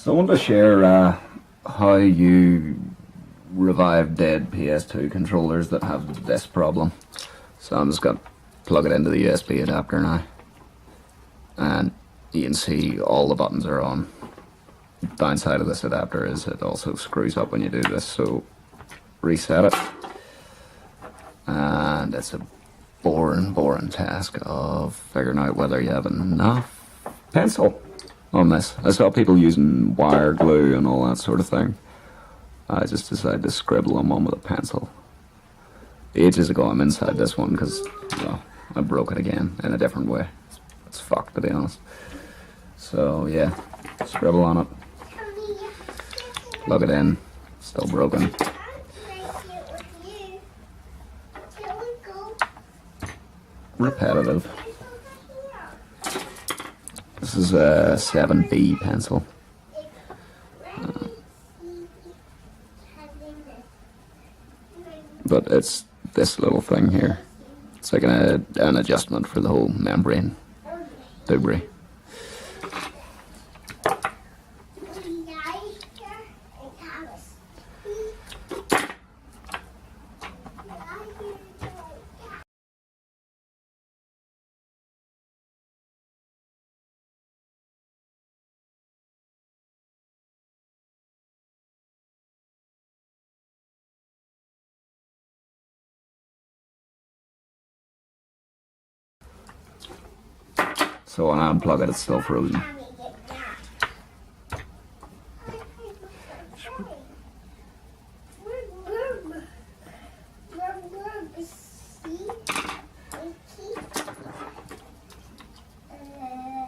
So I want to share how you revive dead PS2 controllers that have this problem. So I'm just going to plug it into the USB adapter now. And you can see all the buttons are on. The downside of this adapter is it also screws up when you do this, so reset it. And it's a boring task of figuring out whether you have enough pencil on this. I saw people using wire glue and all that sort of thing. I just decided to scribble them on with a pencil. Ages ago I'm inside this one because, well, I broke it again in a different way. It's fucked, to be honest. So yeah, scribble on it. Plug it in. Still broken. Repetitive. This is a 7B pencil. But it's this little thing here. It's like an adjustment for the whole membrane debris. So when I unplug it, it's still frozen.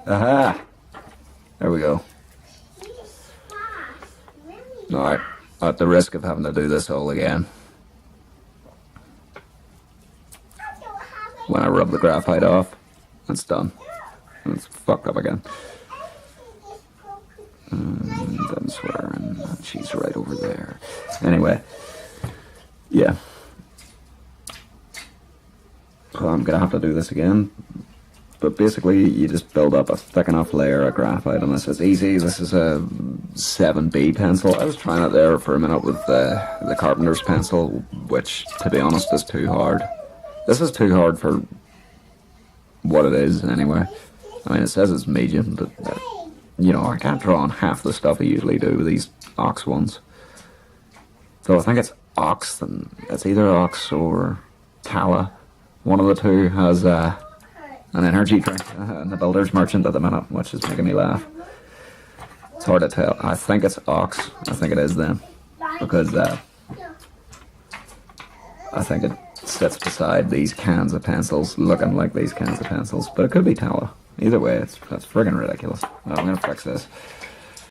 Aha! There we go. Alright, at the risk of having to do this all again. When I rub the graphite off, it's done. It's fucked up again. I'm swearing. She's right over there. Anyway, yeah. So I'm gonna have to do this again. But basically, you just build up a thick enough layer of graphite on this. It's easy. This is a 7B pencil. I was trying it there for a minute with the carpenter's pencil, which, to be honest, is too hard. This is too hard for what it is, anyway. I mean, it says it's medium, but, you know, I can't draw on half the stuff I usually do with these Ox ones. So I think it's Ox, and it's either Ox or Tala. One of the two has an energy drink in the builder's merchant at the minute, which is making me laugh. It's hard to tell. I think it's Ox. I think it is them. Because I think it sits beside these cans of pencils, looking like these cans of pencils. But it could be Tala. Either way, that's friggin' ridiculous. Well, I'm gonna fix this.